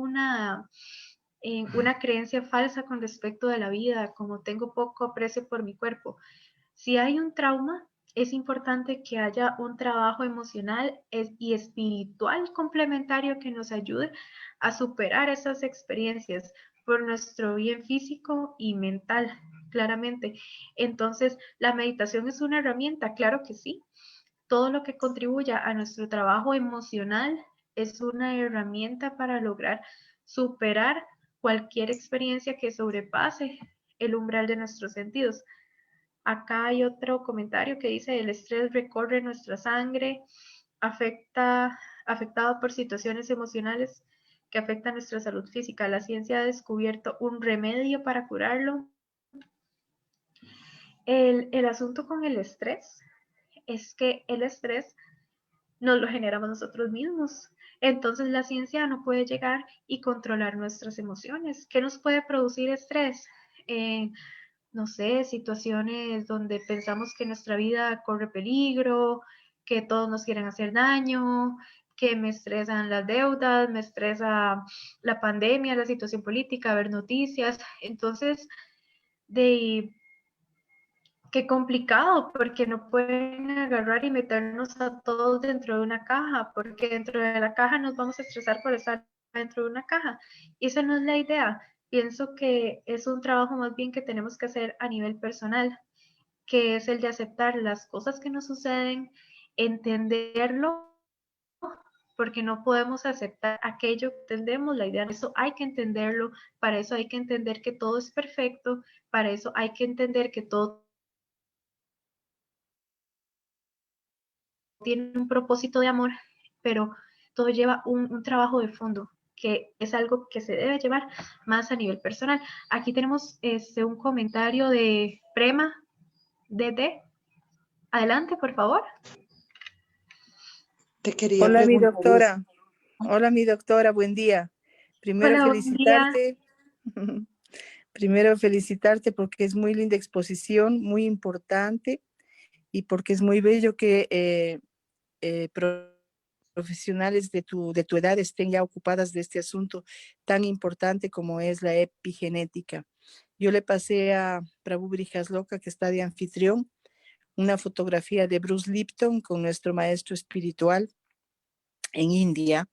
en una creencia falsa con respecto de la vida, como tengo poco aprecio por mi cuerpo. Si hay un trauma, es importante que haya un trabajo emocional y espiritual complementario que nos ayude a superar esas experiencias por nuestro bien físico y mental, claramente. Entonces, la meditación es una herramienta, claro que sí. Todo lo que contribuya a nuestro trabajo emocional es una herramienta para lograr superar cualquier experiencia que sobrepase el umbral de nuestros sentidos. Acá hay otro comentario que dice: el estrés recorre nuestra sangre, afectado por situaciones emocionales que afectan nuestra salud física. La ciencia ha descubierto un remedio para curarlo. El asunto con el estrés es que el estrés nos lo generamos nosotros mismos. Entonces la ciencia no puede llegar y controlar nuestras emociones. ¿Qué nos puede producir estrés? No sé, situaciones donde pensamos que nuestra vida corre peligro, que todos nos quieren hacer daño, que me estresan las deudas, me estresa la pandemia, la situación política, ver noticias. Entonces, de qué complicado, porque no pueden agarrar y meternos a todos dentro de una caja, porque dentro de la caja nos vamos a estresar por estar dentro de una caja. Y esa no es la idea. Pienso que es un trabajo más bien que tenemos que hacer a nivel personal, que es el de aceptar las cosas que nos suceden, entenderlo, porque no podemos aceptar aquello que entendemos, la idea de eso hay que entenderlo, para eso hay que entender que todo es perfecto, para eso hay que entender que todo tiene un propósito de amor, pero todo lleva un trabajo de fondo, que es algo que se debe llevar más a nivel personal. Aquí tenemos un comentario de Prema DD. Adelante, por favor. Te quería Hola, mi preguntar eso. doctora. Hola, mi doctora. Buen día. Primero Hola, buen día. felicitarte. Primero felicitarte porque es muy linda exposición, muy importante y porque es muy bello que profesionales de tu edad estén ya ocupadas de este asunto tan importante como es la epigenética. Yo le pasé a Prabhu Brihasloka, que está de anfitrión, una fotografía de Bruce Lipton con nuestro maestro espiritual en India.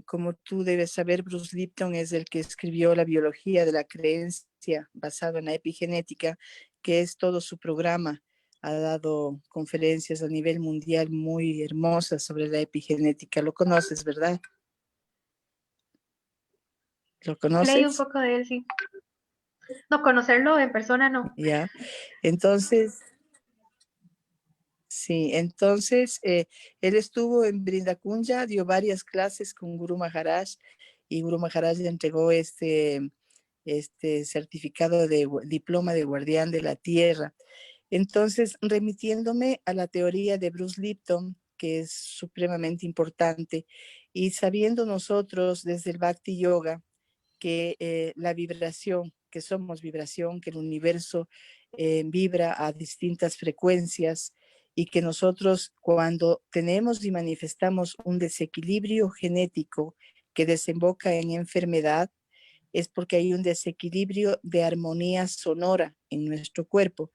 Como tú debes saber, Bruce Lipton es el que escribió La biología de la creencia basado en la epigenética, que es todo su programa. Ha dado conferencias a nivel mundial muy hermosas sobre la epigenética. Lo conoces, ¿verdad? ¿Lo Leí un conoces? poco de él, sí. No, conocerlo en persona no. Ya. Entonces, sí, entonces él estuvo en Brindakunya, dio varias clases con Guru Maharaj y Guru Maharaj le entregó este certificado de diploma de guardián de la tierra. Entonces, remitiéndome a la teoría de Bruce Lipton, que es supremamente importante, y sabiendo nosotros desde el Bhakti Yoga que la vibración, que somos vibración, que el universo vibra a distintas frecuencias y que nosotros cuando tenemos y manifestamos un desequilibrio genético que desemboca en enfermedad, es porque hay un desequilibrio de armonía sonora en nuestro cuerpo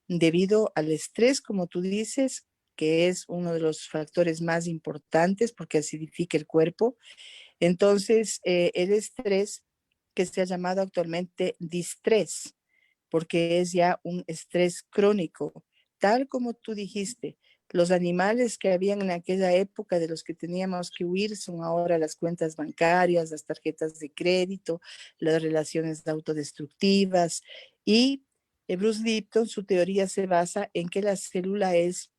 debido al estrés, como tú dices, que es uno de los factores más importantes porque acidifica el cuerpo. Entonces, el estrés que se ha llamado actualmente distrés, porque es ya un estrés crónico, tal como tú dijiste. Los animales que habían en aquella época de los que teníamos que huir son ahora las cuentas bancarias, las tarjetas de crédito, las relaciones autodestructivas. Y Bruce Lipton, su teoría se basa en que la célula es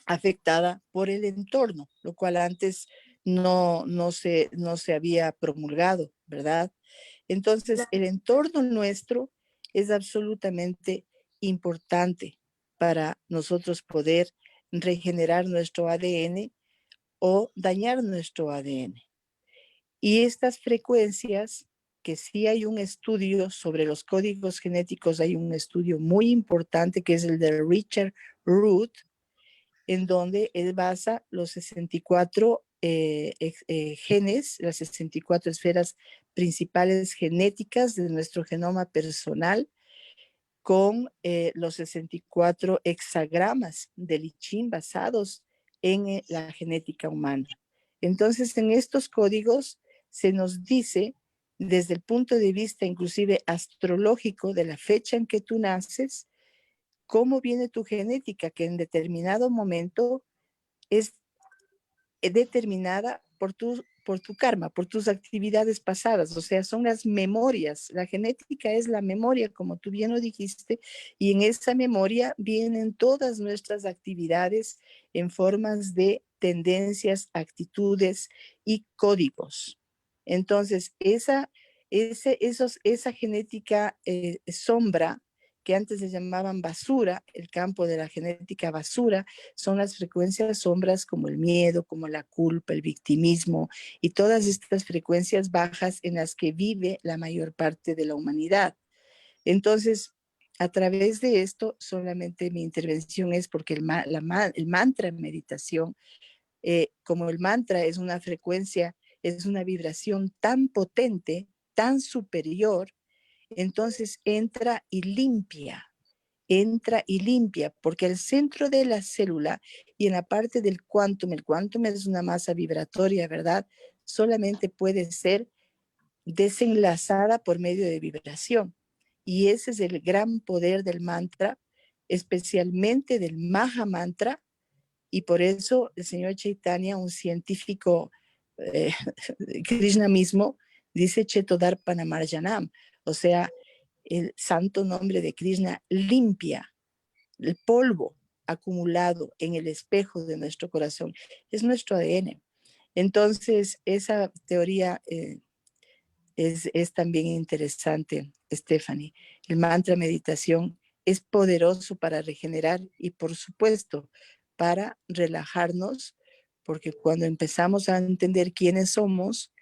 afectada por el entorno, lo cual antes no se había promulgado, ¿verdad? Entonces, el entorno nuestro es absolutamente importante para nosotros poder regenerar nuestro ADN o dañar nuestro ADN. Y estas frecuencias, que sí hay un estudio sobre los códigos genéticos, hay un estudio muy importante que es el de Richard Root, en donde él basa los 64 genes, las 64 esferas principales genéticas de nuestro genoma personal con los 64 hexagramas de Lichín basados en la genética humana. Entonces, en estos códigos se nos dice, desde el punto de vista inclusive astrológico de la fecha en que tú naces, cómo viene tu genética, que en determinado momento es determinada por tu karma, por tus actividades pasadas, o sea, son las memorias. La genética es la memoria, como tú bien lo dijiste, y en esa memoria vienen todas nuestras actividades en formas de tendencias, actitudes y códigos. Entonces, esa genética sombra, que antes se llamaban basura, el campo de la genética basura, son las frecuencias sombras como el miedo, como la culpa, el victimismo y todas estas frecuencias bajas en las que vive la mayor parte de la humanidad. Entonces, a través de esto, solamente mi intervención es porque el mantra meditación, como el mantra es una frecuencia, es una vibración tan potente, tan superior, entonces entra y limpia, porque el centro de la célula y en la parte del quantum, el quantum es una masa vibratoria, ¿verdad? Solamente puede ser desenlazada por medio de vibración. Y ese es el gran poder del mantra, especialmente del Maha Mantra, y por eso el señor Chaitanya, un científico, eh, Krishna mismo, dice Chetodarpanamarjanam, o sea, el santo nombre de Krishna limpia el polvo acumulado en el espejo de nuestro corazón. Es nuestro ADN. Entonces, esa teoría es también interesante, Stephanie. El mantra meditación es poderoso para regenerar y, por supuesto, para relajarnos, porque cuando empezamos a entender quiénes somos,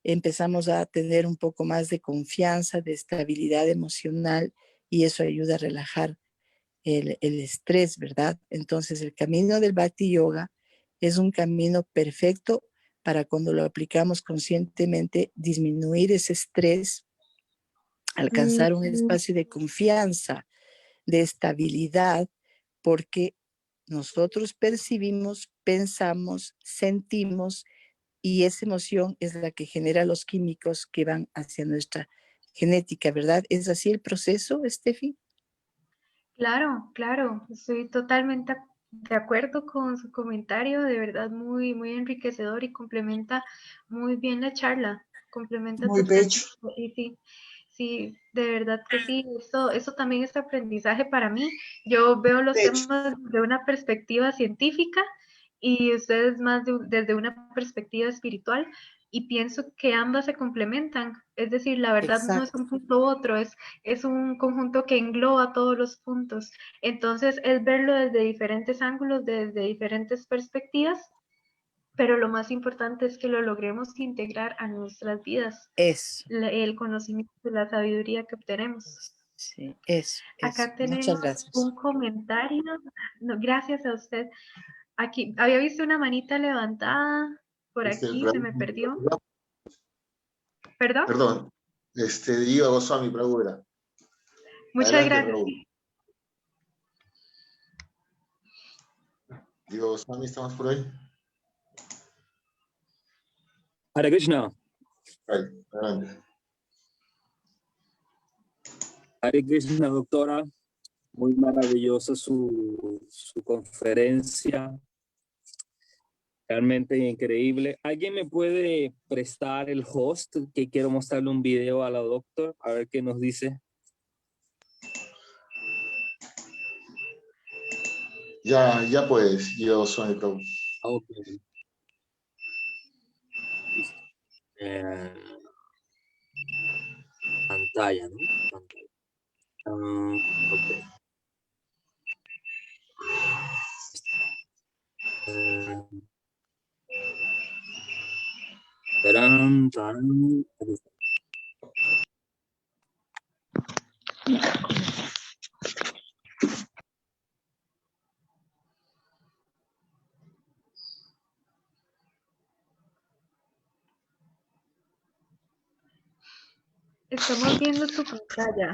empezamos a tener un poco más de confianza, de estabilidad emocional, y eso ayuda a relajar el estrés, ¿verdad? Entonces el camino del Bhakti Yoga es un camino perfecto para cuando lo aplicamos conscientemente, disminuir ese estrés, alcanzar un espacio de confianza, de estabilidad, porque nosotros percibimos, pensamos, sentimos, y esa emoción es la que genera los químicos que van hacia nuestra genética, ¿verdad? ¿Es así el proceso, Steffi? Claro, claro, estoy totalmente de acuerdo con su comentario, de verdad muy, muy enriquecedor y complementa muy bien la charla, complementa Muy bello. totalmente. Y sí, sí, de verdad que sí, eso también es aprendizaje para mí. Yo veo los Bello. temas de una perspectiva científica y ustedes más desde una perspectiva espiritual, y pienso que ambas se complementan. Es decir, la verdad no es Exacto. un punto u otro, es un conjunto que engloba todos los puntos. Entonces es verlo desde diferentes ángulos, desde diferentes perspectivas, pero lo más importante es que lo logremos integrar a nuestras vidas, Eso. el conocimiento y la sabiduría que obtenemos. Sí, eso. Acá Muchas tenemos gracias. un comentario. No, gracias a usted. Aquí había visto una manita levantada, por aquí se me perdió. ¿Perdón? Perdón, Diego Goswami Prabhupada. Muchas Adelante, gracias. Prabhu. Diego Goswami, ¿estamos por ahí? Hare Krishna. Adelante. Hare Krishna, doctora. Muy maravillosa su conferencia. Realmente increíble. ¿Alguien me puede prestar el host? Que quiero mostrarle un video a la doctora. A ver qué nos dice. Ya puedes, Diego Goswami Prabhu. Ok. Listo. Pantalla, ¿no? Pantalla. Ok. Tarán, tarán. estoy viendo tu pantalla.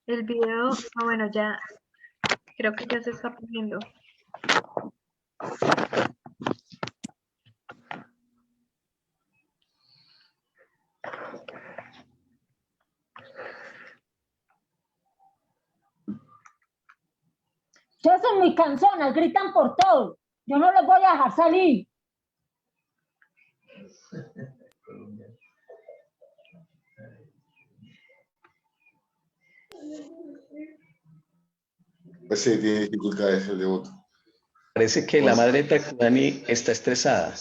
El video, bueno, ya creo que ya se está poniendo. Ustedes son muy canzonas, gritan por todo. Yo no les voy a dejar salir. Pues sí, tiene dificultades el devoto. Parece que la madre de Tacudani está estresada.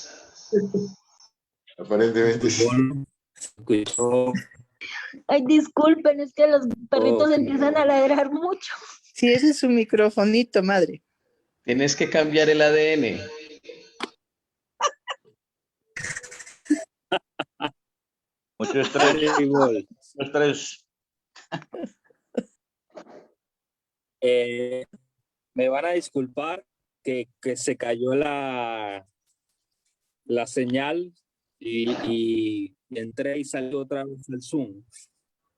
Aparentemente sí. Escuchó. Ay, disculpen, es que los perritos Ok. empiezan a ladrar mucho. Sí, ese es su microfonito, madre. Tienes que cambiar el ADN. Mucho estrés, Igual. mucho estrés. Me van a disculpar que se cayó la señal y entré y salí otra vez el Zoom.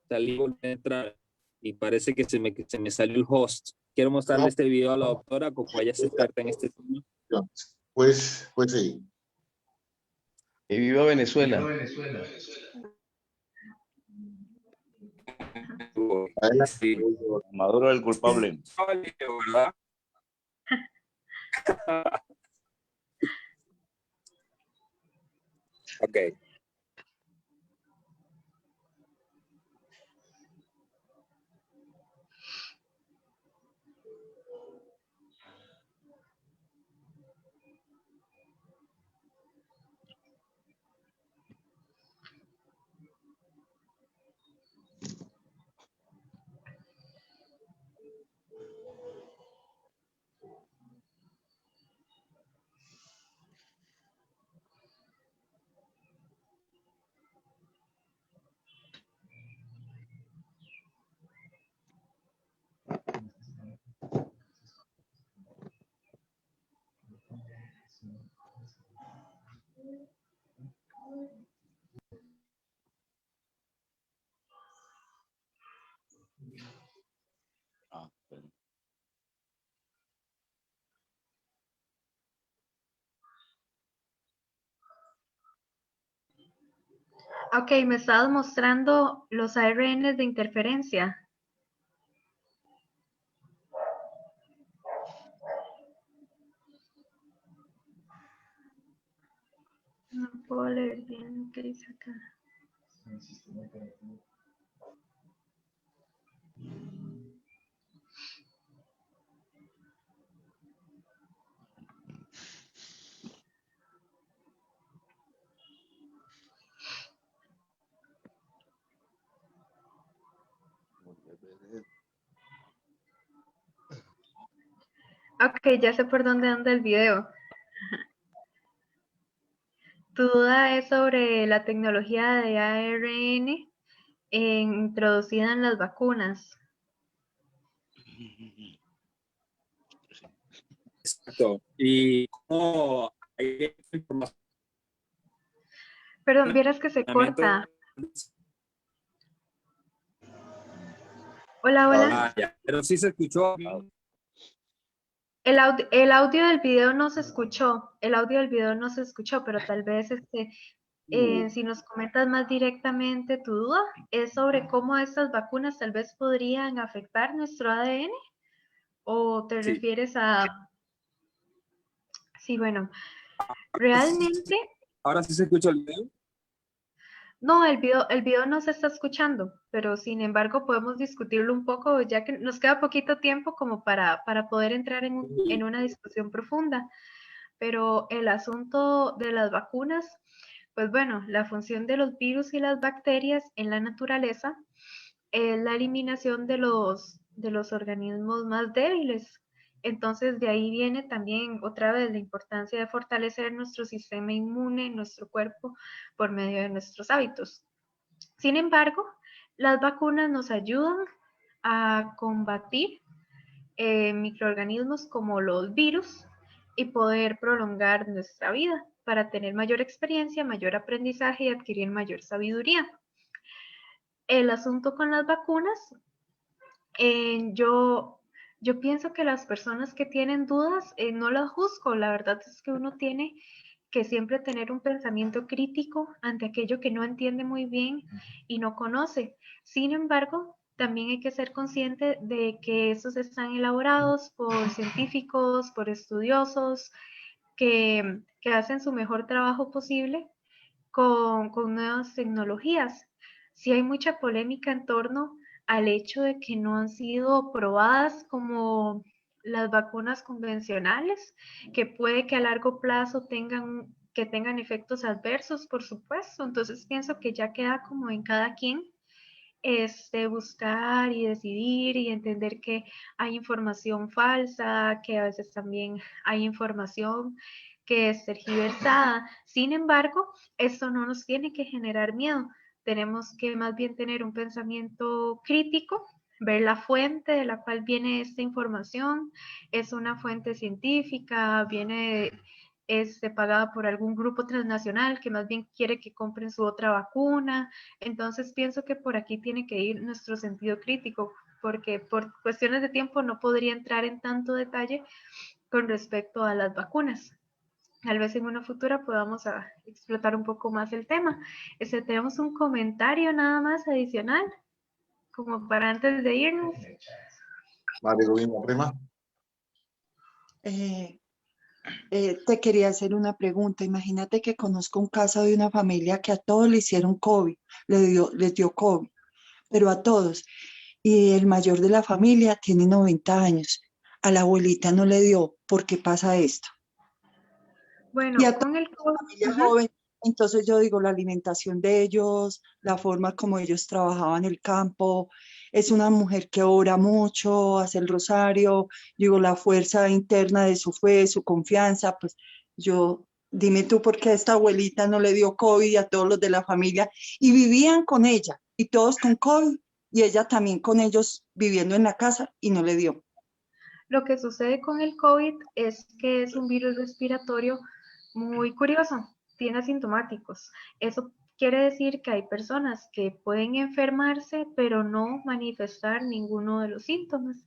Salí, volví a entrar y parece que se me salió el host. Quiero mostrarle este video a la doctora, como ella es experta en este tema. Pues sí. Que viva Venezuela. Adelante. Sí. Maduro es el culpable. ¿Verdad? Ok. Ah, bueno. Ok, me estabas mostrando los ARN de interferencia. No puedo leer bien qué dice acá. Ok, ya sé por dónde anda el video. Tu duda es sobre la tecnología de ARN introducida en las vacunas. Exacto. ¿Y cómo hay información? Perdón, vieras que se corta. Hola, hola. Ah, ya. Pero sí se escuchó. El audio del video no se escuchó. El audio del video no se escuchó, pero tal vez si nos comentas más directamente tu duda, es sobre cómo estas vacunas tal vez podrían afectar nuestro ADN, o te Sí. refieres a... Sí, bueno, realmente... ¿Ahora sí se escucha el video? No, el video no se está escuchando, pero sin embargo podemos discutirlo un poco, ya que nos queda poquito tiempo como para poder entrar en una discusión profunda. Pero el asunto de las vacunas, pues bueno, la función de los virus y las bacterias en la naturaleza es la eliminación de los organismos más débiles. Entonces, de ahí viene también otra vez la importancia de fortalecer nuestro sistema inmune, nuestro cuerpo, por medio de nuestros hábitos. Sin embargo, las vacunas nos ayudan a combatir microorganismos como los virus y poder prolongar nuestra vida para tener mayor experiencia, mayor aprendizaje y adquirir mayor sabiduría. El asunto con las vacunas, yo pienso que las personas que tienen dudas, no las juzgo. La verdad es que uno tiene que siempre tener un pensamiento crítico ante aquello que no entiende muy bien y no conoce. Sin embargo, también hay que ser consciente de que esos están elaborados por científicos, por estudiosos, que hacen su mejor trabajo posible con nuevas tecnologías. Sí hay mucha polémica en torno al hecho de que no han sido probadas como las vacunas convencionales, que puede que a largo plazo tengan efectos adversos, por supuesto. Entonces pienso que ya queda como en cada quien buscar y decidir y entender que hay información falsa, que a veces también hay información que es tergiversada. Sin embargo, esto no nos tiene que generar miedo. Tenemos que más bien tener un pensamiento crítico, ver la fuente de la cual viene esta información. Es una fuente científica, viene pagada por algún grupo transnacional que más bien quiere que compren su otra vacuna. Entonces pienso que por aquí tiene que ir nuestro sentido crítico, porque por cuestiones de tiempo no podría entrar en tanto detalle con respecto a las vacunas. Tal vez en una futura podamos explotar un poco más el tema. Tenemos un comentario nada más adicional, como para antes de irnos. María Rubina Prema. Te quería hacer una pregunta. Imagínate que conozco un caso de una familia que a todos le hicieron COVID, les dio COVID, pero a todos. Y el mayor de la familia tiene 90 años. A la abuelita no le dio. ¿Por qué pasa esto? Bueno, Y a con el COVID, familia joven, entonces yo digo, la alimentación de ellos, la forma como ellos trabajaban el campo, es una mujer que ora mucho, hace el rosario, digo, la fuerza interna de su fe, su confianza, pues yo, dime tú por qué a esta abuelita no le dio COVID y a todos los de la familia, y vivían con ella, y todos con COVID, y ella también con ellos viviendo en la casa, y no le dio. Lo que sucede con el COVID es que es un virus respiratorio muy curioso, tiene asintomáticos. Eso quiere decir que hay personas que pueden enfermarse, pero no manifestar ninguno de los síntomas.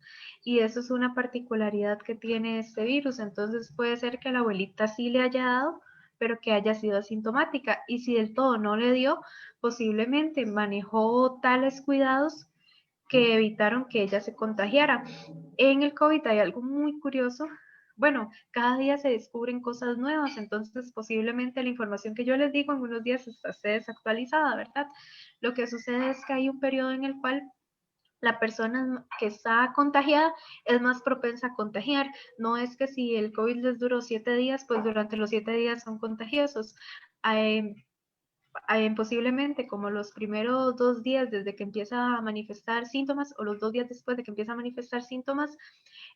Y eso es una particularidad que tiene este virus. Entonces puede ser que a la abuelita sí le haya dado, pero que haya sido asintomática. Y si del todo no le dio, posiblemente manejó tales cuidados que evitaron que ella se contagiara. En el COVID hay algo muy curioso. Bueno, cada día se descubren cosas nuevas, entonces posiblemente la información que yo les digo en unos días esté desactualizada, ¿verdad? Lo que sucede es que hay un periodo en el cual la persona que está contagiada es más propensa a contagiar. No es que si el COVID les duró 7 días, pues durante los 7 días son contagiosos. Posiblemente como los primeros 2 días desde que empieza a manifestar síntomas o los 2 días después de que empieza a manifestar síntomas,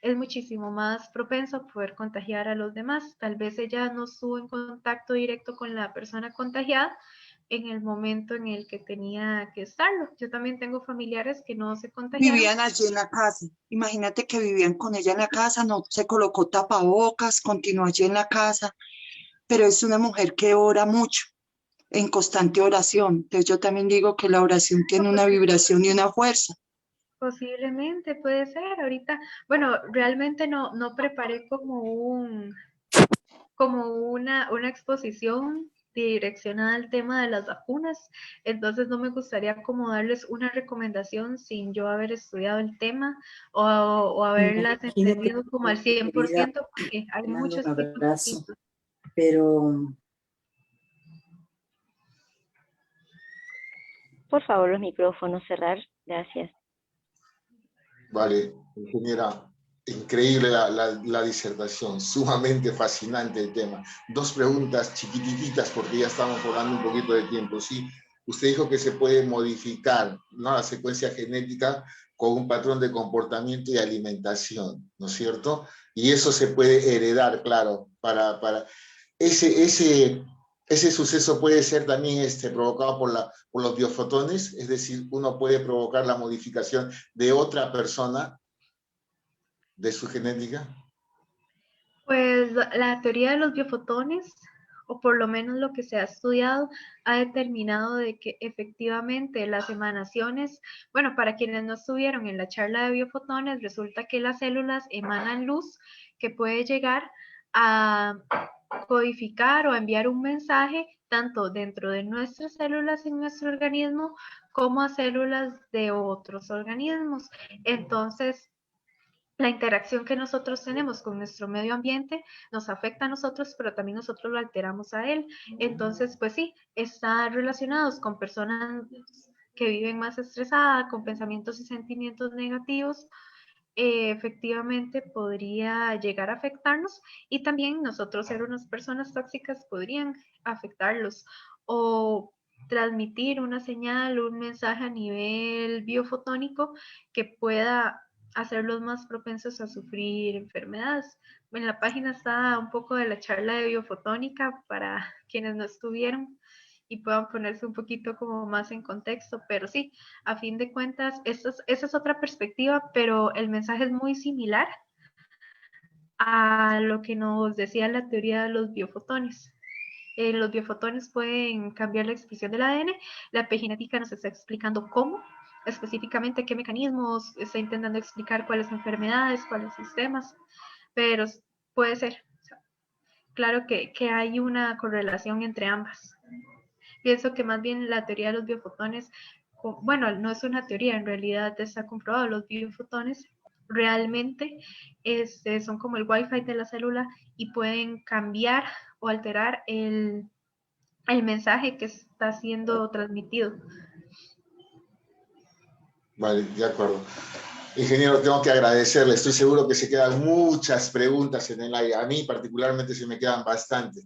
es muchísimo más propenso a poder contagiar a los demás. Tal vez ella no estuvo en contacto directo con la persona contagiada en el momento en el que tenía que estarlo. Yo también tengo familiares que no se contagiaron. Vivían allí en la casa. Imagínate que vivían con ella en la casa, no se colocó tapabocas, continuó allí en la casa, pero es una mujer que ora mucho, en constante oración. Entonces yo también digo que la oración tiene una vibración y una fuerza. Posiblemente puede ser. Ahorita, bueno, realmente no preparé como una exposición direccionada al tema de las vacunas, entonces no me gustaría como darles una recomendación sin yo haber estudiado el tema o haberlas entendido como al 100%, porque hay muchos tipos distintos. Pero por favor, los micrófonos cerrar. Gracias. Vale, ingeniera, increíble la disertación, sumamente fascinante el tema. 2 preguntas chiquititas porque ya estamos volando un poquito de tiempo. Sí, usted dijo que se puede modificar, ¿no?, la secuencia genética con un patrón de comportamiento y alimentación, ¿no es cierto? Y eso se puede heredar, claro, para ese suceso puede ser también provocado por los biofotones, es decir, uno puede provocar la modificación de otra persona, de su genética. Pues la teoría de los biofotones o por lo menos lo que se ha estudiado, ha determinado de que efectivamente las emanaciones, bueno, para quienes no estuvieron en la charla de biofotones, resulta que las células emanan luz que puede llegar a codificar o enviar un mensaje tanto dentro de nuestras células en nuestro organismo como a células de otros organismos. Entonces, la interacción que nosotros tenemos con nuestro medio ambiente nos afecta a nosotros, pero también nosotros lo alteramos a él. Entonces, pues sí, están relacionados con personas que viven más estresadas, con pensamientos y sentimientos negativos, efectivamente podría llegar a afectarnos, y también nosotros ser unas personas tóxicas podrían afectarlos o transmitir una señal, un mensaje a nivel biofotónico que pueda hacerlos más propensos a sufrir enfermedades. En la página está un poco de la charla de biofotónica para quienes no estuvieron y puedan ponerse un poquito como más en contexto, pero sí, a fin de cuentas, esa es otra perspectiva, pero el mensaje es muy similar a lo que nos decía la teoría de los biofotones. Los biofotones pueden cambiar la expresión del ADN, la epigenética nos está explicando cómo, específicamente qué mecanismos, está intentando explicar cuáles enfermedades, cuáles sistemas, pero puede ser, claro que hay una correlación entre ambas. Pienso que más bien la teoría de los biofotones, bueno, no es una teoría, en realidad está comprobado, los biofotones realmente son como el wifi de la célula y pueden cambiar o alterar el mensaje que está siendo transmitido. Vale, de acuerdo. Ingeniero, tengo que agradecerle. Estoy seguro que se quedan muchas preguntas en el aire. A mí particularmente se me quedan bastante.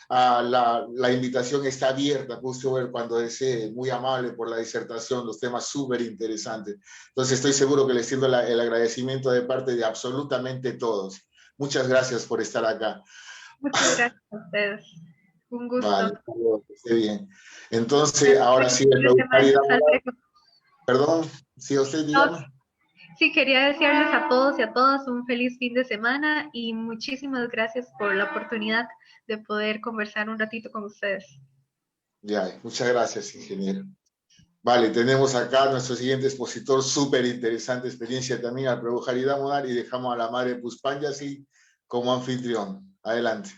La invitación está abierta, puede ver cuando desee, muy amable por la disertación, los temas súper interesantes. Entonces estoy seguro que les extiendo el agradecimiento de parte de absolutamente todos. Muchas gracias por estar acá. Muchas gracias a ustedes. Un gusto. Vale, que esté bien. Entonces, ahora sí, perdón, si usted dígame. Sí, quería desearles a todos y a todas un feliz fin de semana y muchísimas gracias por la oportunidad de poder conversar un ratito con ustedes. Ya, muchas gracias, ingeniero. Vale, tenemos acá a nuestro siguiente expositor, súper interesante experiencia también, al Prabhu Haridam Modar, y dejamos a la madre Puspanyasi como anfitrión. Adelante.